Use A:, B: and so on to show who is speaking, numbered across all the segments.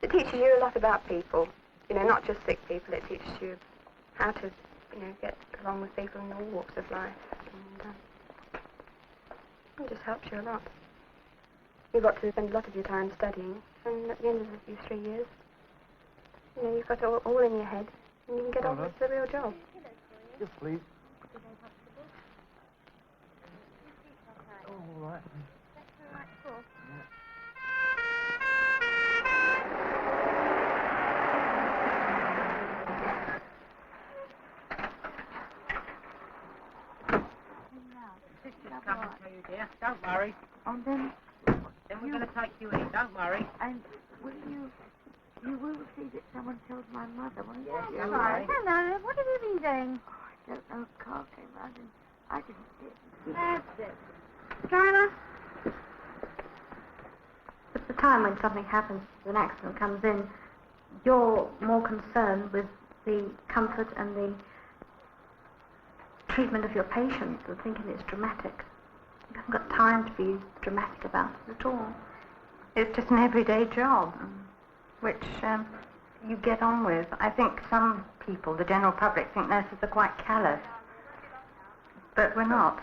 A: It teaches you a lot about people, you know, not just sick people. It teaches you how to, you know, get along with people in all walks of life. And it just helps you a lot. You've got to spend a lot of your time studying, and at the end of these 3 years, you know, you've got it all in your head, and you can get on with the real job.
B: Yes, please. Oh, all right.
C: Come and tell you, dear. Don't worry.
D: And then
C: We're going to take you in. Don't worry.
D: And you will see that someone killed my mother, won't you?
C: Yes, don't worry.
E: Hello, what have you been doing?
D: Oh, I don't know. A car came round and I didn't see it.
E: That's it. Driver?
F: At the time when something happens, an accident comes in, you're more concerned with the comfort and the treatment of your patients and thinking it's dramatic. You haven't got time to be dramatic about it at all.
G: It's just an everyday job, which you get on with. I think some people, the general public, think nurses are quite callous, but we're not.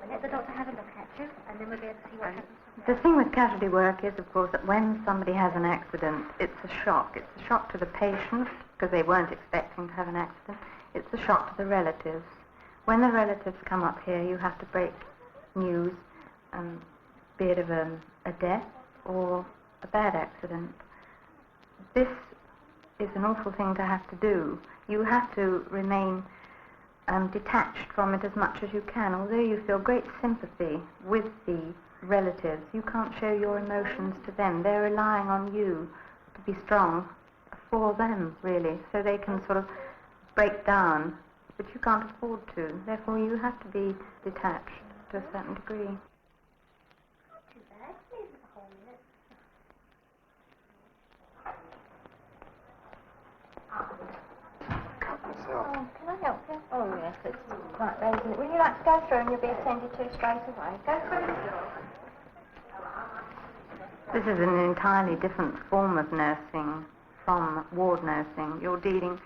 F: Let the doctor have a look at you, and then we'll be able to see what happens.
G: The thing with casualty work is, of course, that when somebody has an accident, it's a shock. It's a shock to the patient, because they weren't expecting to have an accident. It's a shock to the relatives. When the relatives come up here, you have to break news, be it of a death or a bad accident. This is an awful thing to have to do. You have to remain detached from it as much as you can. Although you feel great sympathy with the relatives, you can't show your emotions to them. They're relying on you to be strong for them, really, so they can sort of break down, but you can't afford to. Therefore, you have to be detached to a certain degree.
F: Oh, can I help you? Oh, yes, it's quite late, isn't it? Would you like to go through and you'll be attended to straight away? Go through.
G: This is an entirely different form of nursing from ward nursing. You're dealing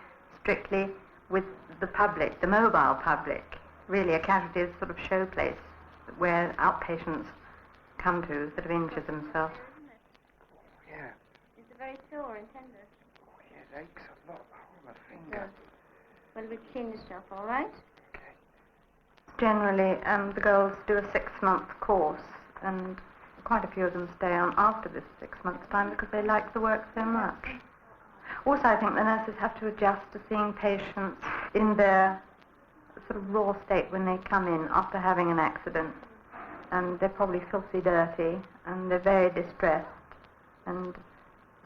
G: strictly with the public, the mobile public. Really, a casualty is sort of show place where outpatients come to sort of injure themselves.
B: Yeah.
E: Is it very sore and tender?
B: Oh, yeah, it aches a lot. Oh, my finger.
E: Well, we'll clean yourself, all right?
B: Okay.
G: Generally, the girls do a 6-month course, and quite a few of them stay on after this 6 months' time because they like the work so much. Also, I think the nurses have to adjust to seeing patients in their sort of raw state when they come in after having an accident. And they're probably filthy dirty, and they're very distressed. And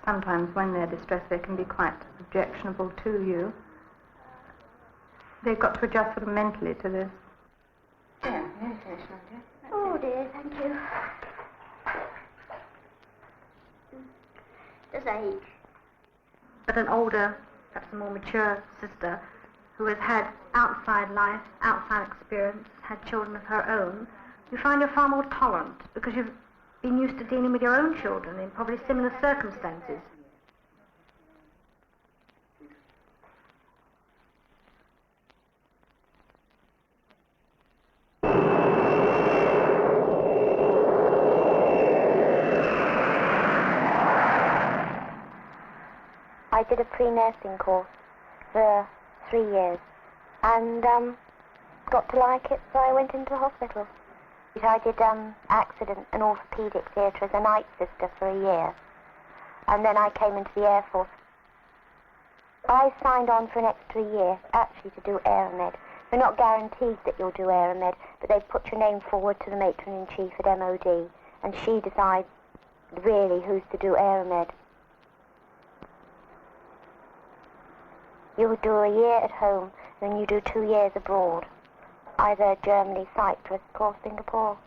G: sometimes when they're distressed, they can be quite objectionable to you. They've got to adjust sort of mentally to this.
F: Yeah, medication, dear. Oh, dear, thank you. Does ache.
H: But an older, perhaps a more mature sister who has had outside life, outside experience, had children of her own, you find you're far more tolerant because you've been used to dealing with your own children in probably similar circumstances.
F: I did a pre-nursing course for 3 years and got to like it, so I went into hospital. I did accident and orthopedic theatre as a night sister for a year, and then I came into the Air Force. I signed on for an extra year, actually, to do Aeromed. They're not guaranteed that you'll do Aeromed, but they put your name forward to the matron-in-chief at MOD, and she decides really who's to do Aeromed. You do a year at home, then you do 2 years abroad, either Germany, Cyprus, or Singapore.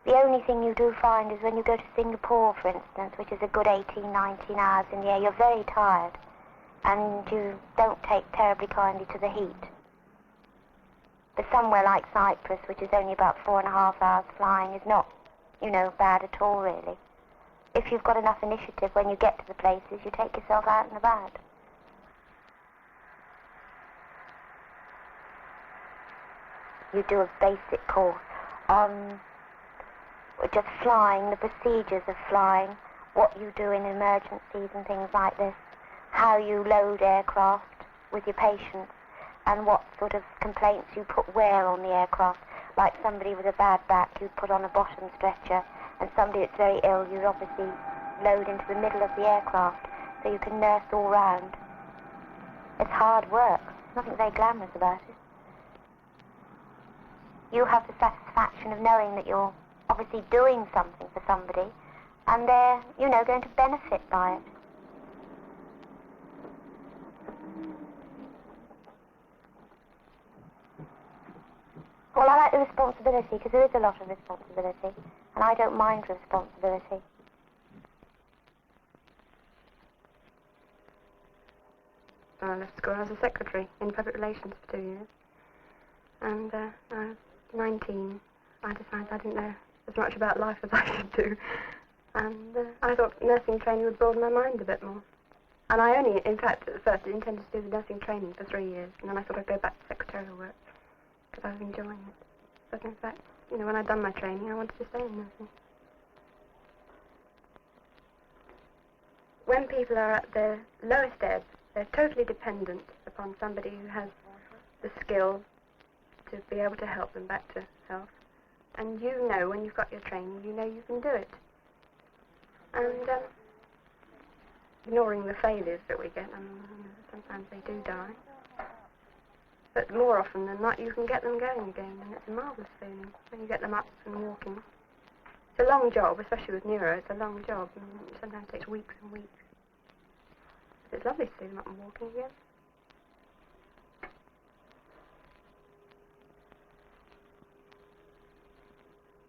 F: The only thing you do find is when you go to Singapore, for instance, which is a good 18, 19 hours in the air, you're very tired, and you don't take terribly kindly to the heat. But somewhere like Cyprus, which is only about 4.5 hours flying, is not, bad at all, really. If you've got enough initiative when you get to the places, you take yourself out and about. You do a basic course on just flying, the procedures of flying, what you do in emergencies and things like this, how you load aircraft with your patients, and what sort of complaints you put where on the aircraft. Like somebody with a bad back, you put on a bottom stretcher, and somebody that's very ill, you obviously load into the middle of the aircraft, so you can nurse all round. It's hard work. Nothing very glamorous about it. You have the satisfaction of knowing that you're obviously doing something for somebody, and they're, going to benefit by it. Well, I like the responsibility, because there is a lot of responsibility, and I don't mind responsibility.
A: I left school as a secretary in public relations for 2 years. And I was 19. I decided I didn't know as much about life as I should do. And I thought nursing training would broaden my mind a bit more. And I only, in fact, at first intended to do the nursing training for 3 years. And then I thought I'd go back to secretarial work, because I was enjoying it. But in fact, when I'd done my training, I wanted to stay in nursing. When people are at their lowest ebb, they're totally dependent upon somebody who has the skill to be able to help them back to health. And when you've got your training, you can do it. And ignoring the failures that we get, sometimes they do die. But more often than not, you can get them going again, and it's a marvellous feeling when you get them up and walking. It's a long job, especially with neuro, it's a long job, and sometimes it takes weeks and weeks. But it's lovely to see them up and walking again.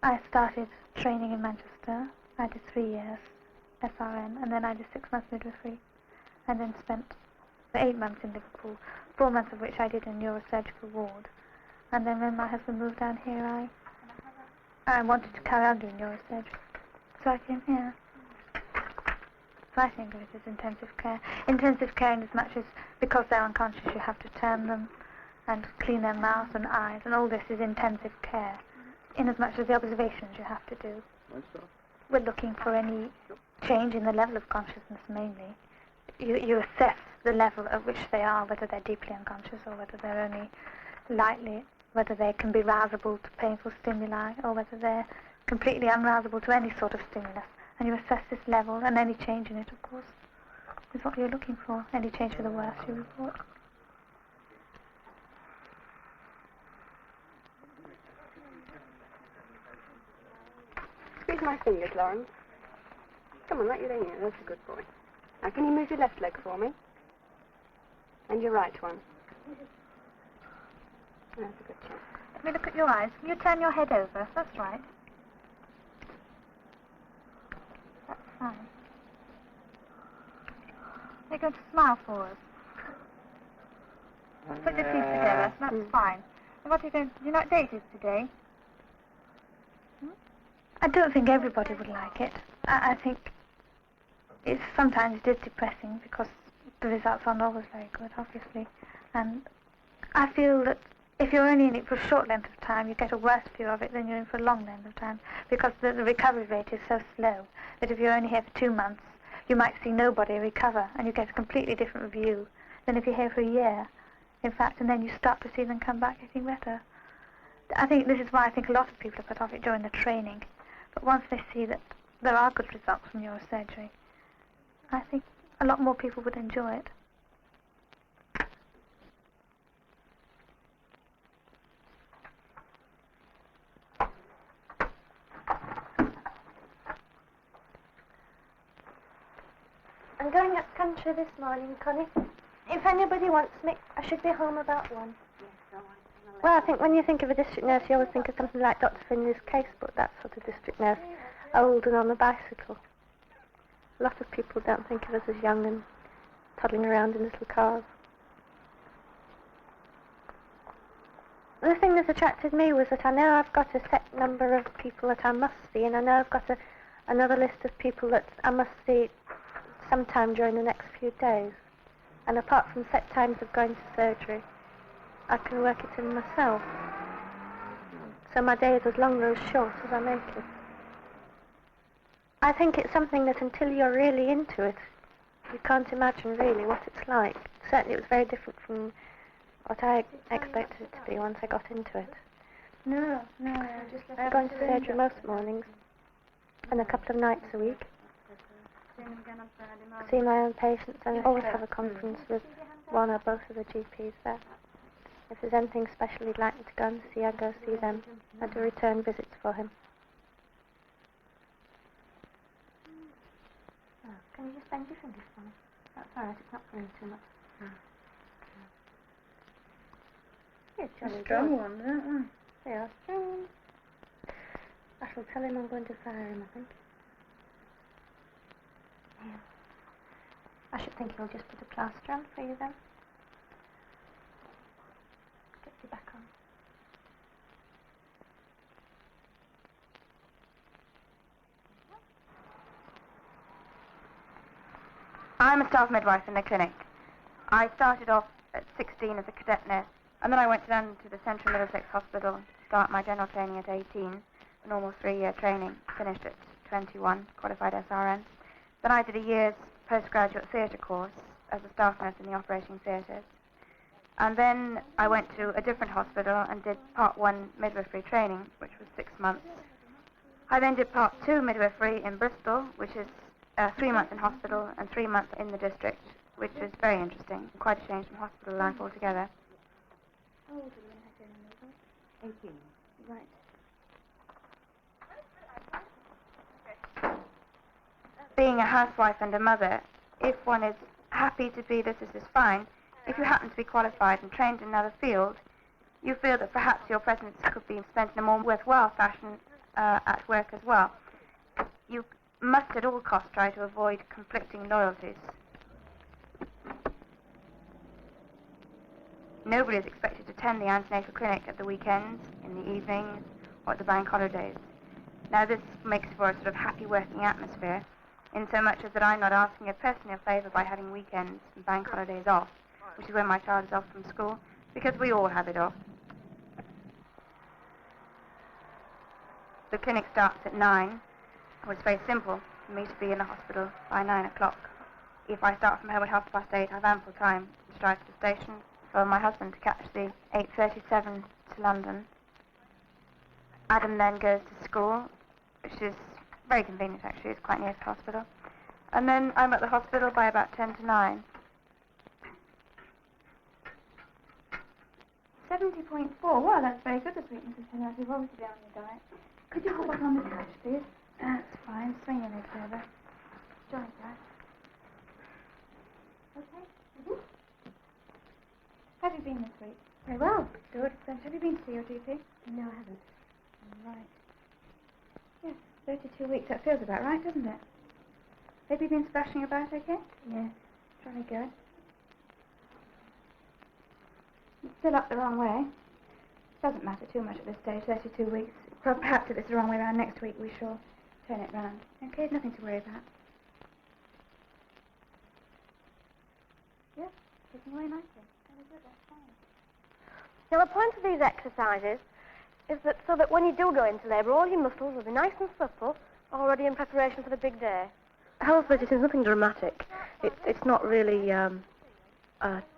I: I started training in Manchester. I did 3 years SRN, and then I did 6 months midwifery, and then spent 8 months in Liverpool, 4 months of which I did in Neurosurgical ward. And then when my husband moved down here, I wanted to carry on doing neurosurgery, so I came here. So I think of it as intensive care. Intensive care in as much as, because they're unconscious, you have to turn them and clean their mouths and eyes, and all this is intensive care. In as much as the observations you have to do. We're looking for any change in the level of consciousness mainly. You assess the level at which they are, whether they're deeply unconscious or whether they're only lightly, whether they can be rousable to painful stimuli or whether they're completely unrousable to any sort of stimulus. And you assess this level, and any change in it, of course, is what you're looking for. Any change for the worse, you report.
A: Squeeze my fingers, Lawrence. Come on, right you there. That's a good boy. Now, can you move your left leg for me? And your right one. That's a good chance.
I: Let me look at your eyes. Can you turn your head over? That's right. That's fine. You're going to smile for us. Put your teeth together. That's fine. And what are you going to do? You're not dated today? I don't think everybody would like it. I think sometimes it is depressing because the results aren't always very good, obviously. And I feel that if you're only in it for a short length of time, you get a worse view of it than you're in for a long length of time, because the recovery rate is so slow that if you're only here for 2 months, you might see nobody recover, and you get a completely different view than if you're here for a year, in fact, and then you start to see them come back getting better. I think this is why I think a lot of people are put off it during the training. But once they see that there are good results from neurosurgery, I think a lot more people would enjoy it.
E: I'm going up country this morning, Connie. If anybody wants me, I should be home about 1. Well, I think when you think of a district nurse, you always think of something like Dr. Finley's casebook, that sort of district nurse, old and on a bicycle. A lot of people don't think of us as young and toddling around in little cars. The thing that attracted me was that I know I've got a set number of people that I must see, and I know I've got another list of people that I must see sometime during the next few days. And apart from set times of going to surgery, I can work it in myself. So my day is as long or as short as I make it. I think it's something that until you're really into it, you can't imagine really what it's like. Certainly it was very different from what I expected it to be once I got into it.
I: No,
E: I go into surgery most mornings and a couple of nights a week. See my own patients, and I always have a conference with one or both of the GPs there. If there's anything special he'd like me to go and see, I go see them. I do return visits for him. Oh, can you just bend your fingers for me? That's all right, it's not pulling too much. It's jolly
I: strong
E: good.
I: one, isn't it?
E: They are strong. I shall tell him I'm going to fire him, I think. Yeah. I should think he'll just put a plaster on for you then. Get you back on.
J: I'm a staff midwife in the clinic. I started off at 16 as a cadet nurse, and then I went down to the Central Middlesex Hospital to start my general training at 18, a normal 3-year training, finished at 21, qualified SRN. Then I did a year's postgraduate theatre course as a staff nurse in the operating theatres. And then I went to a different hospital and did Part 1 midwifery training, which was 6 months. I then did Part 2 midwifery in Bristol, which is 3 months in hospital and 3 months in the district, which is very interesting. Quite a change from hospital life altogether.
I: How old are you when you had 18? Right.
J: Being a housewife and a mother, if one is happy to be this is fine. If you happen to be qualified and trained in another field, you feel that perhaps your presence could be spent in a more worthwhile fashion at work as well. You must at all costs try to avoid conflicting loyalties. Nobody is expected to attend the antenatal clinic at the weekends, in the evenings, or at the bank holidays. Now this makes for a sort of happy working atmosphere, in so much as that I'm not asking a personal favour by having weekends and bank holidays off, which is when my child is off from school, because we all have it off. The clinic starts at 9. Well, it's very simple for me to be in the hospital by 9 o'clock. If I start from home at 8:30, I have ample time to drive to the station for my husband to catch the 8:37 to London. Adam then goes to school, which is very convenient actually, it's quite near to the hospital. And then I'm at the hospital by about 10 to 9.
I: 70.4. Well, that's very good, the sweetness of ten. You've obviously on your diet. Could you hold back on the couch, please? That's fine. Swing your legs over. Joint that. Okay. Mm-hmm. Have you been this week?
E: Very well.
I: Good. Then have you been to see your GP?
E: No, I haven't.
I: Right. Yes, 32 weeks. That feels about right, doesn't it? Have you been splashing about okay?
E: Yes.
I: Jolly good. It's still up the wrong way. Doesn't matter too much at this stage, 32 weeks. Perhaps if it's the wrong way around next week, we shall turn it round. Okay, nothing to worry about. Yes, taking away nicely. Very good, that's fine.
E: Now, the point of these exercises is that so that when you do go into labour, all your muscles will be nice and supple, already in preparation for the big day.
A: A health visit is nothing dramatic. It's not really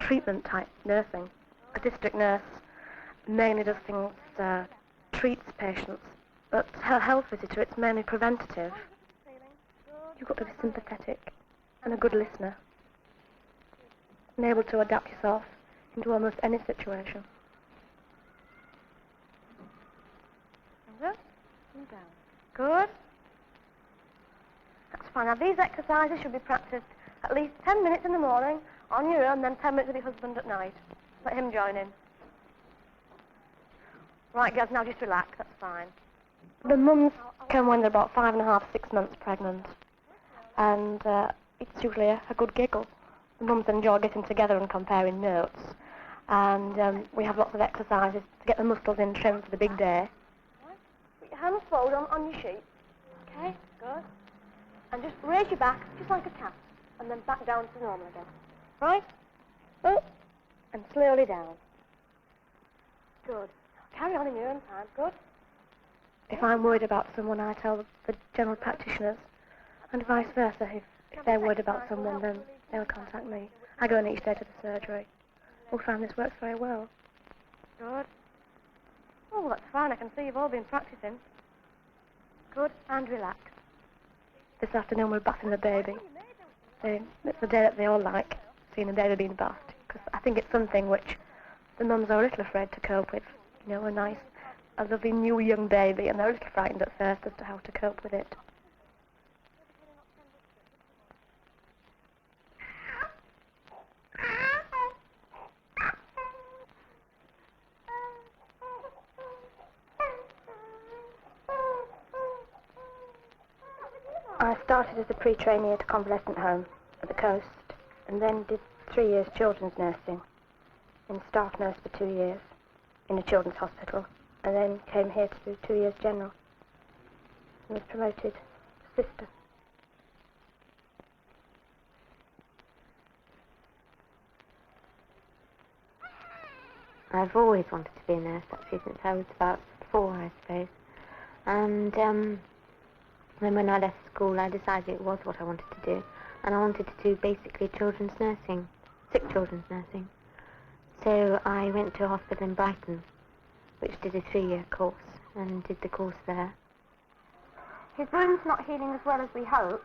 A: treatment-type nursing. A district nurse mainly does things, treats patients, but her health visitor, it's mainly preventative. You've got to be sympathetic and a good listener, and able to adapt yourself into almost any situation.
E: Good. And down. Good. That's fine. Now, these exercises should be practiced at least 10 minutes in the morning on your own, then 10 minutes with your husband at night. Let him join in. Right, girls, now just relax. That's fine.
A: The mums come when they're about 5.5, 6 months pregnant, and it's usually a good giggle. The mums enjoy getting together and comparing notes,
E: And we have lots of exercises to get the muscles in trim for the big day. Put your hands forward on your sheet. Okay, good. And just raise your back, just like a cat. And then back down to normal again. Right? Up. And slowly down. Good. Carry on in your own time. Good. If I'm worried about someone, I tell the general practitioners. And vice versa. If they're worried about someone, then they'll contact me. I go in each day to the surgery. We find this works very well. Good. Oh, that's fine. I can see you've all been practicing. Good. And relax. This afternoon we're bathing the baby. It's the day that they all like, seeing the baby being bathed. Because I think it's something which the mums are a little afraid to cope with. You know, a lovely new young baby, and they're a little frightened at first as to how to cope with it. I started as a pre-trainee at a convalescent home at the coast, and then did 3 years children's nursing, and staff nurse for 2 years in a children's hospital, and then came here to do 2 years general, and was promoted to sister.
F: I've always wanted to be a nurse, actually, since I was about 4, I suppose. And then when I left school, I decided it was what I wanted to do. And I wanted to do basically children's nursing, sick children's nursing. So I went to a hospital in Brighton, which did a 3-year course, and did the course there.
E: His wound's not healing as well as we hoped,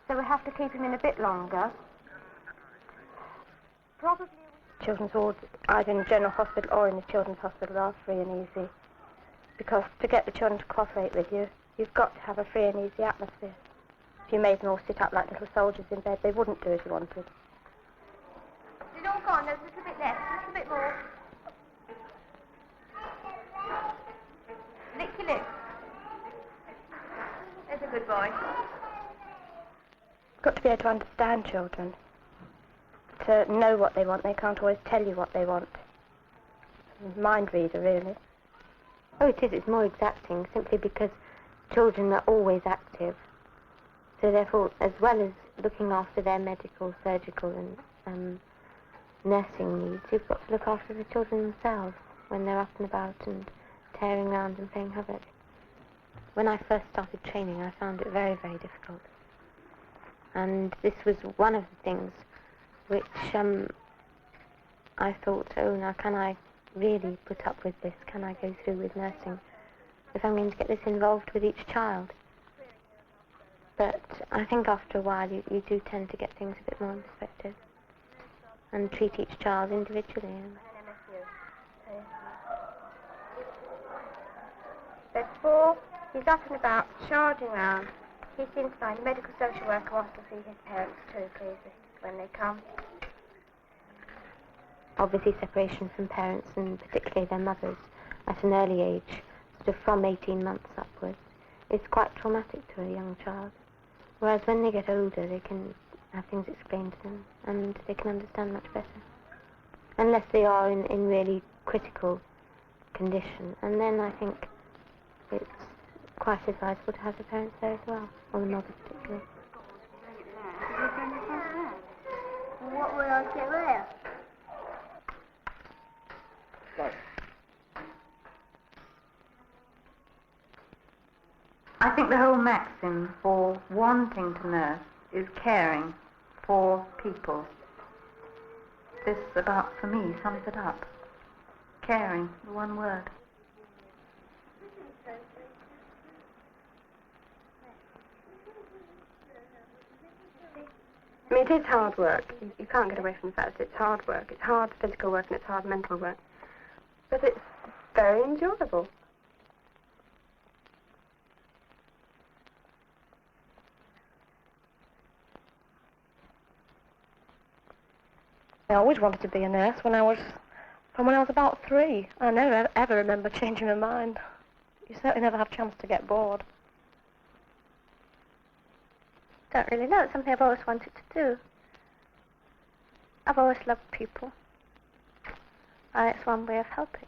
E: so we have to keep him in a bit longer. Probably children's wards, either in the general hospital or in the children's hospital, are free and easy. Because to get the children to cooperate with you, you've got to have a free and easy atmosphere. If you made them all sit up like little soldiers in bed, they wouldn't do as you wanted.
J: It's all gone. There's a little bit left. A little bit more. Lick your lips. There's a good boy.
E: You've got to be able to understand children. To know what they want. They can't always tell you what they want. Mind reader, really.
F: Oh, it is. It's more exacting, simply because children are always active. So therefore, as well as looking after their medical, surgical and nursing needs, you've got to look after the children themselves when they're up and about and tearing around and playing havoc. When I first started training, I found it very, very difficult. And this was one of the things which I thought, oh, now can I really put up with this? Can I go through with nursing if I'm going to get this involved with each child? But I think after a while you do tend to get things a bit more in perspective and treat each child individually.
E: Before he's up and about, charging round. He seems fine. The medical social worker wants to see his parents too, please, when they come.
F: Obviously separation from parents, and particularly their mothers, at an early age, sort of from 18 months upwards, is quite traumatic to a young child. Whereas when they get older, they can have things explained to them, and they can understand much better. Unless they are in really critical condition. And then I think it's quite advisable to have the parents there as well, or the mother particularly.
E: What will I say there?
G: I think the whole maxim for wanting to nurse is caring for people. This about, for me, sums it up. Caring, the one word.
A: I mean, it is hard work. You can't get away from the fact that it's hard work. It's hard physical work and it's hard mental work. But it's very enjoyable.
E: I always wanted to be a nurse from when I was about 3. I never ever remember changing my mind. You certainly never have a chance to get bored. Don't really know. It's something I've always wanted to do. I've always loved people. and it's one way of helping.